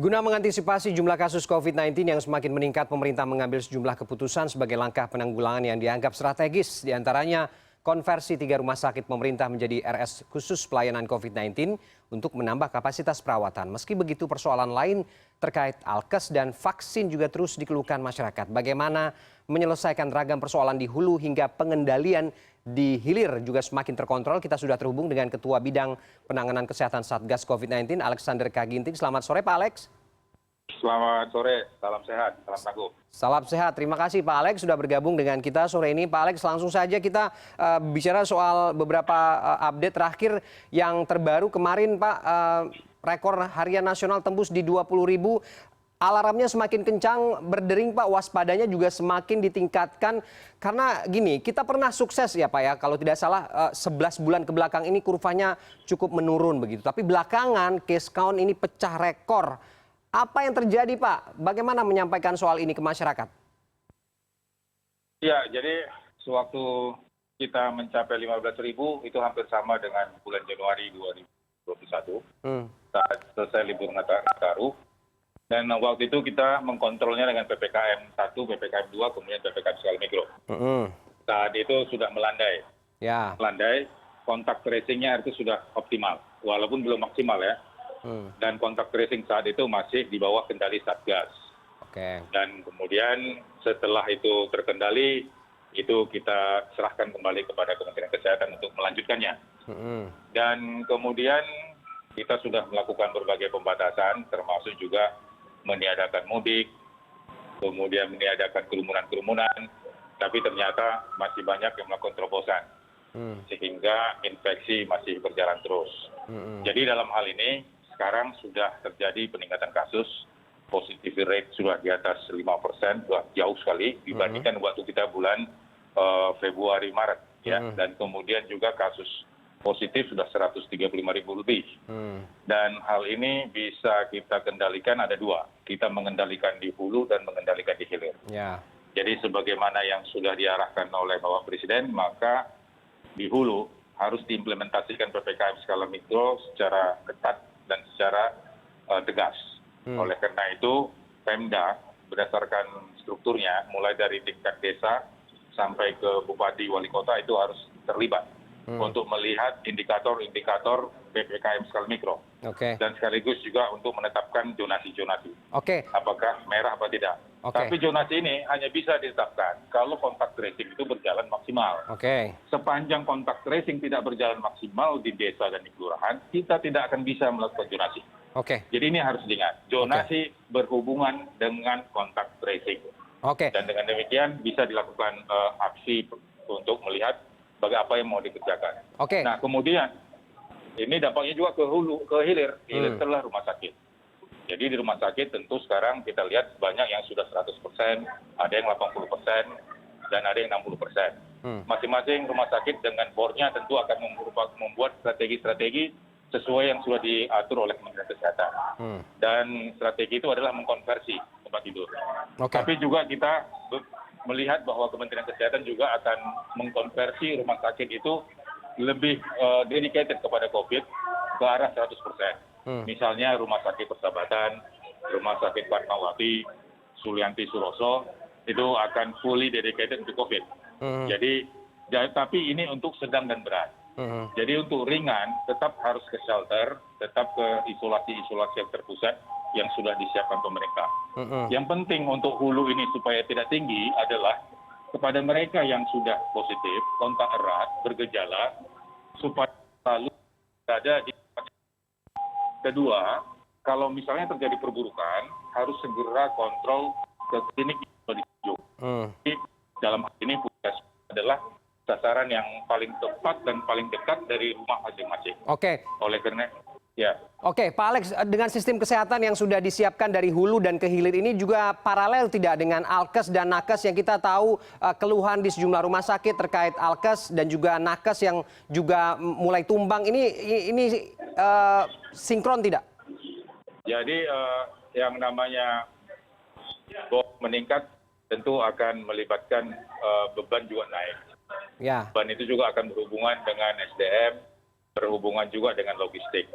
Guna mengantisipasi jumlah kasus COVID-19 yang semakin meningkat, pemerintah mengambil sejumlah keputusan sebagai langkah penanggulangan yang dianggap strategis. Di antaranya, konversi 3 rumah sakit pemerintah menjadi RS khusus pelayanan COVID-19 untuk menambah kapasitas perawatan. Meski begitu, persoalan lain terkait alkes dan vaksin juga terus dikeluhkan masyarakat. Bagaimana menyelesaikan ragam persoalan di hulu hingga pengendalian di hilir juga semakin terkontrol. Kita sudah terhubung dengan Ketua Bidang Penanganan Kesehatan Satgas COVID-19, Alexander Kaginting. Selamat sore, Pak Alex. Selamat sore, salam sehat, salam tangguh. Salam sehat, terima kasih Pak Alex sudah bergabung dengan kita sore ini. Pak Alex, langsung saja kita bicara soal beberapa update terakhir yang terbaru kemarin, Pak. Rekor harian nasional tembus di 20.000. Alarmnya semakin kencang, berdering Pak, waspadanya juga semakin ditingkatkan. Karena gini, kita pernah sukses ya Pak ya, kalau tidak salah 11 bulan ke belakang ini kurvanya cukup menurun begitu. Tapi belakangan case count ini pecah rekor. Apa yang terjadi Pak? Bagaimana menyampaikan soal ini ke masyarakat? Ya, jadi sewaktu kita mencapai 15.000 itu hampir sama dengan bulan Januari 2021 saat selesai libur Nataru. Dan waktu itu kita mengkontrolnya dengan PPKM 1, PPKM 2, kemudian PPKM skala mikro. Saat itu sudah melandai. Ya. Melandai, kontak tracing-nya itu sudah optimal, walaupun belum maksimal ya. Dan kontak tracing saat itu masih di bawah kendali Satgas. Oke. Dan kemudian setelah itu terkendali, itu kita serahkan kembali kepada Kementerian Kesehatan untuk melanjutkannya. Dan kemudian kita sudah melakukan berbagai pembatasan, termasuk juga meniadakan mudik, kemudian meniadakan kerumunan-kerumunan, tapi ternyata masih banyak yang melakukan terobosan, sehingga infeksi masih berjalan terus. Jadi dalam hal ini, sekarang sudah terjadi peningkatan kasus, positivity rate sudah di atas 5%, sudah jauh sekali dibandingkan waktu kita bulan Februari, Maret. Ya. Dan kemudian juga kasus positif sudah 135.000 lebih. Dan hal ini bisa kita kendalikan ada dua. Kita mengendalikan di hulu dan mengendalikan di hilir. Ya. Jadi sebagaimana yang sudah diarahkan oleh Bapak Presiden, maka di hulu harus diimplementasikan PPKM skala mikro secara ketat dan secara tegas. Oleh karena itu, Pemda berdasarkan strukturnya, mulai dari tingkat desa sampai ke bupati wali kota itu harus terlibat untuk melihat indikator-indikator PPKM skala mikro. Dan sekaligus juga untuk menetapkan zonasi-zonasi. Apakah merah atau tidak. Tapi zonasi ini hanya bisa ditetapkan kalau kontak tracing itu berjalan maksimal. Sepanjang kontak tracing tidak berjalan maksimal di desa dan di kelurahan, kita tidak akan bisa melakukan zonasi. Jadi ini harus diingat, zonasi berhubungan dengan kontak tracing. Dan dengan demikian bisa dilakukan aksi untuk melihat apa yang mau dikerjakan. Nah kemudian ini dampaknya juga ke hulu, ke hilir. Hilir adalah rumah sakit. Jadi di rumah sakit tentu sekarang kita lihat banyak yang sudah 100%, ada yang 80%, dan ada yang 60%. Masing-masing rumah sakit dengan boardnya tentu akan membuat strategi-strategi sesuai yang sudah diatur oleh Kementerian Kesehatan. Dan strategi itu adalah mengkonversi tempat tidur. Tapi juga kita melihat bahwa Kementerian Kesehatan juga akan mengkonversi rumah sakit itu lebih dedicated kepada COVID ke arah 100%. Misalnya Rumah Sakit Persahabatan, Rumah Sakit Fatmawati, Sulianti Suroso, itu akan fully dedicated untuk COVID. Jadi, tapi ini untuk sedang dan berat. Jadi untuk ringan tetap harus ke shelter, tetap ke isolasi-isolasi yang terpusat yang sudah disiapkan pemerintah. Yang penting untuk hulu ini supaya tidak tinggi adalah kepada mereka yang sudah positif, kontak erat, bergejala, supaya selalu berada di. Kedua, kalau misalnya terjadi perburukan, harus segera kontrol ke klinik yang sudah ditunjuk. Jadi dalam hal ini Puskesmas adalah sasaran yang paling tepat dan paling dekat dari rumah masing-masing. Oleh karena ya. Pak Alex, dengan sistem kesehatan yang sudah disiapkan dari hulu dan ke hilir ini juga paralel tidak dengan alkes dan nakes yang kita tahu keluhan di sejumlah rumah sakit terkait alkes dan juga nakes yang juga mulai tumbang. Ini sinkron tidak? Jadi yang namanya meningkat tentu akan melibatkan beban juga naik. Beban itu juga akan berhubungan dengan SDM, berhubungan juga dengan logistik.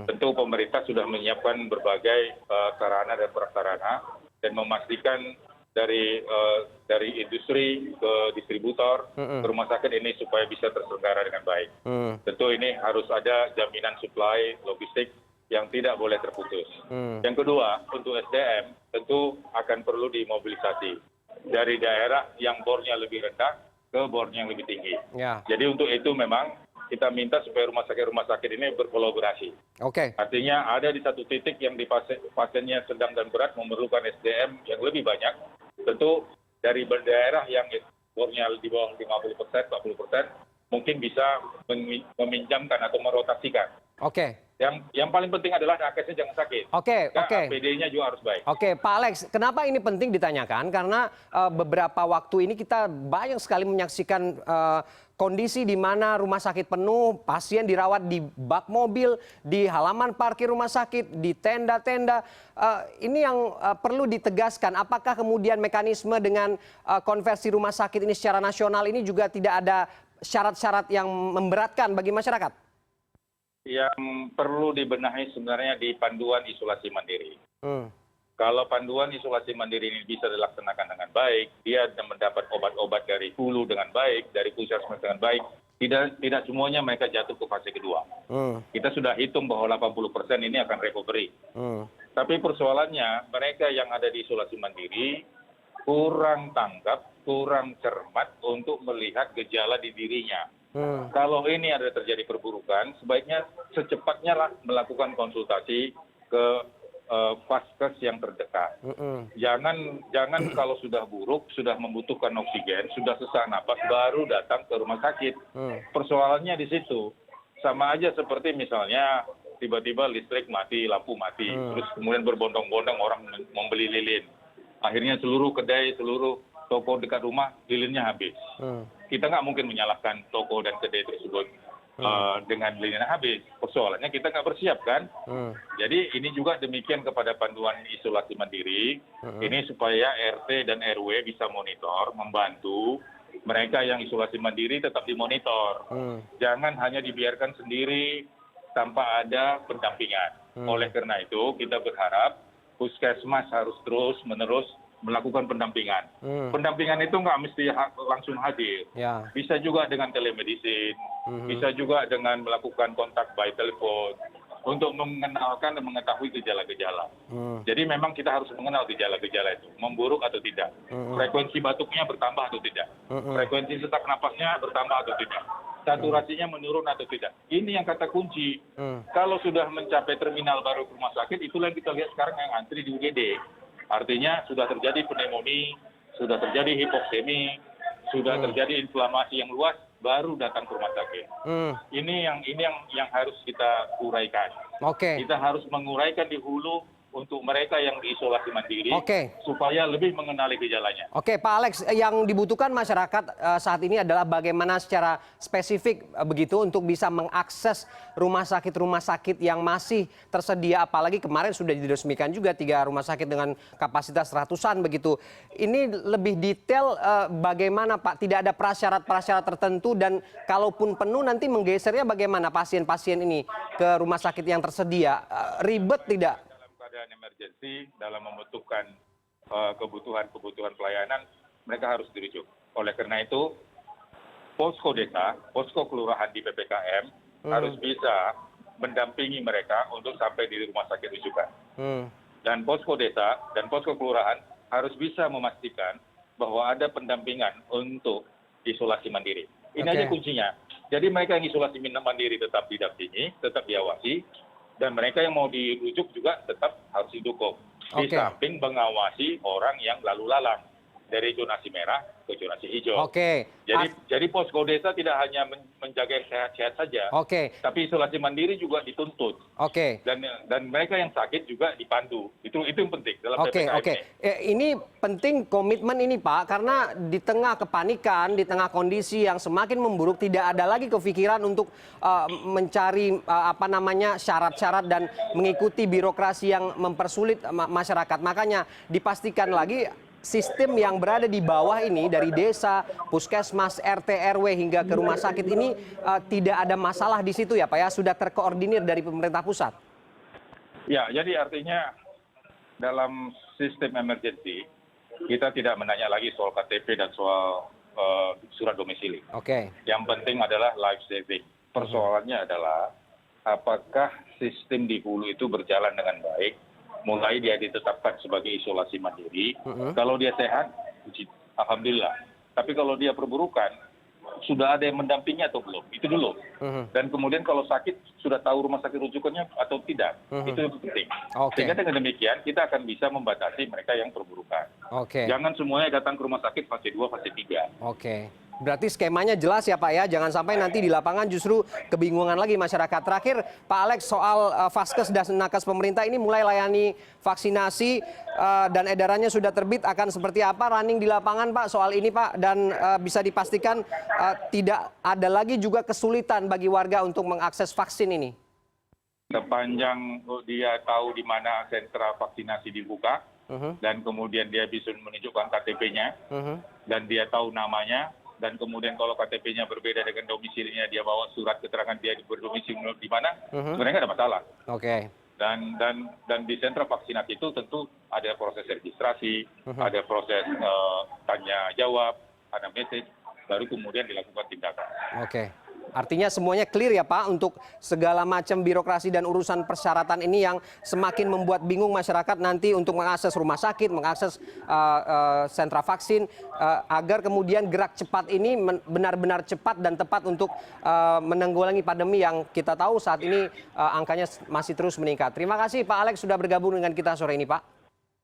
Tentu pemerintah sudah menyiapkan berbagai sarana dan prasarana dan memastikan dari industri ke distributor ke rumah sakit ini supaya bisa terselenggara dengan baik. Tentu ini harus ada jaminan supply logistik yang tidak boleh terputus. Yang kedua, untuk SDM tentu akan perlu dimobilisasi dari daerah yang bornya lebih rendah ke bornya yang lebih tinggi. Ya. Jadi untuk itu memang kita minta supaya rumah sakit ini berkolaborasi. Oke. Artinya ada di satu titik yang di pasiennya sedang dan berat memerlukan SDM yang lebih banyak. Tentu dari daerah yang bornya di bawah 50%, 40%, mungkin bisa meminjamkan atau merotasikan. Oke. Yang paling penting adalah nakesnya jangan sakit. Oke. APD-nya juga harus baik. Oke, Pak Alex, kenapa ini penting ditanyakan? Karena beberapa waktu ini kita banyak sekali menyaksikan kondisi di mana rumah sakit penuh, pasien dirawat di bak mobil, di halaman parkir rumah sakit, di tenda-tenda. Ini yang perlu ditegaskan. Apakah kemudian mekanisme dengan konversi rumah sakit ini secara nasional ini juga tidak ada syarat-syarat yang memberatkan bagi masyarakat? Yang perlu dibenahi sebenarnya di panduan isolasi mandiri. Kalau panduan isolasi mandiri ini bisa dilaksanakan dengan baik, dia mendapat obat-obat dari hulu dengan baik, dari puskesmas dengan baik, tidak semuanya mereka jatuh ke fase kedua. Kita sudah hitung bahwa 80% ini akan recovery. Tapi persoalannya mereka yang ada di isolasi mandiri kurang tanggap, kurang cermat untuk melihat gejala di dirinya. Kalau ini ada terjadi perburukan, sebaiknya secepatnya lah melakukan konsultasi ke vaskes yang terdekat. Jangan kalau sudah buruk, sudah membutuhkan oksigen, sudah sesak napas, baru datang ke rumah sakit. Persoalannya di situ. Sama aja seperti misalnya tiba-tiba listrik mati, lampu mati, terus kemudian berbondong-bondong orang membeli lilin. Akhirnya seluruh kedai, seluruh toko dekat rumah lilinnya habis. Kita nggak mungkin menyalahkan toko dan kedai tersebut dengan lilinnya habis. Persoalannya kita nggak bersiap kan. Jadi ini juga demikian kepada panduan isolasi mandiri. Ini supaya RT dan RW bisa monitor, membantu mereka yang isolasi mandiri tetap dimonitor. Jangan hanya dibiarkan sendiri tanpa ada pendampingan. Oleh karena itu kita berharap puskesmas harus terus-menerus melakukan pendampingan. Pendampingan itu nggak mesti langsung hadir. Ya. Bisa juga dengan telemedicine, bisa juga dengan melakukan kontak by telepon untuk mengenalkan dan mengetahui gejala-gejala. Jadi memang kita harus mengenal gejala-gejala itu, memburuk atau tidak. Frekuensi batuknya bertambah atau tidak. Frekuensi sesak napasnya bertambah atau tidak. Saturasinya menurun atau tidak. Ini yang kata kunci. Kalau sudah mencapai terminal baru rumah sakit, itulah yang kita lihat sekarang yang antri di UGD. Artinya sudah terjadi pneumonia, sudah terjadi hipoksemi, sudah terjadi inflamasi yang luas, baru datang ke rumah sakit. Ini yang harus kita uraikan. Kita harus menguraikan di hulu untuk mereka yang diisolasi mandiri, supaya lebih mengenali gejalanya. Oke, Pak Alex, yang dibutuhkan masyarakat saat ini adalah bagaimana secara spesifik begitu untuk bisa mengakses rumah sakit yang masih tersedia, apalagi kemarin sudah diresmikan juga 3 rumah sakit dengan kapasitas ratusan begitu. Ini lebih detail bagaimana Pak? Tidak ada prasyarat-prasyarat tertentu dan kalaupun penuh nanti menggesernya bagaimana pasien-pasien ini ke rumah sakit yang tersedia? Ribet tidak? Keadaan emergensi dalam membutuhkan kebutuhan pelayanan, mereka harus dirujuk. Oleh karena itu, posko desa, posko kelurahan di PPKM harus bisa mendampingi mereka untuk sampai di rumah sakit rujukan. Dan posko desa dan posko kelurahan harus bisa memastikan bahwa ada pendampingan untuk isolasi mandiri. Ini aja kuncinya. Jadi mereka yang isolasi mandiri tetap didampingi, tetap diawasi, dan mereka yang mau dirujuk juga tetap harus didukung. Di samping mengawasi orang yang lalu lalang dari zonasi merah ke zonasi hijau. Jadi posko desa tidak hanya menjaga sehat-sehat saja, tapi isolasi mandiri juga dituntut. Dan mereka yang sakit juga dipandu. Itu yang penting dalam PPKM ini. Ini penting komitmen ini Pak, karena di tengah kepanikan, di tengah kondisi yang semakin memburuk, tidak ada lagi kepikiran untuk mencari syarat-syarat dan mengikuti birokrasi yang mempersulit masyarakat. Makanya dipastikan lagi sistem yang berada di bawah ini dari desa, puskesmas, RT, RW hingga ke rumah sakit ini tidak ada masalah di situ ya Pak ya, sudah terkoordinir dari pemerintah pusat? Ya, jadi artinya dalam sistem emergency kita tidak menanya lagi soal KTP dan soal surat domisili. Oke. Yang penting adalah life saving. Persoalannya adalah apakah sistem di hulu itu berjalan dengan baik, mulai dia ditetapkan sebagai isolasi mandiri. Kalau dia sehat, alhamdulillah. Tapi kalau dia perburukan, sudah ada yang mendampingi atau belum? Itu dulu. Dan kemudian kalau sakit, sudah tahu rumah sakit rujukannya atau tidak? Itu yang penting. Sehingga dengan demikian, kita akan bisa membatasi mereka yang perburukan. Jangan semuanya datang ke rumah sakit fase 2, fase 3. Berarti skemanya jelas ya Pak ya, jangan sampai nanti di lapangan justru kebingungan lagi masyarakat. Terakhir Pak Alex, soal Vaskes dan Nakes pemerintah ini mulai layani vaksinasi dan edarannya sudah terbit, akan seperti apa running di lapangan Pak soal ini Pak, dan bisa dipastikan tidak ada lagi juga kesulitan bagi warga untuk mengakses vaksin ini? Sepanjang dia tahu di mana sentra vaksinasi dibuka, dan kemudian dia bisa menunjukkan KTP-nya, dan dia tahu namanya, dan kemudian kalau KTP-nya berbeda dengan domisilinya, dia bawa surat keterangan dia berdomisili di mana, sebenarnya nggak ada masalah. Dan di sentra vaksinasi itu tentu ada proses registrasi, ada proses tanya jawab, ada message, baru kemudian dilakukan tindakan. Artinya semuanya clear ya Pak untuk segala macam birokrasi dan urusan persyaratan ini yang semakin membuat bingung masyarakat nanti untuk mengakses rumah sakit, mengakses sentra vaksin, agar kemudian gerak cepat ini benar-benar cepat dan tepat untuk menanggulangi pandemi yang kita tahu saat ini angkanya masih terus meningkat. Terima kasih Pak Alex sudah bergabung dengan kita sore ini Pak.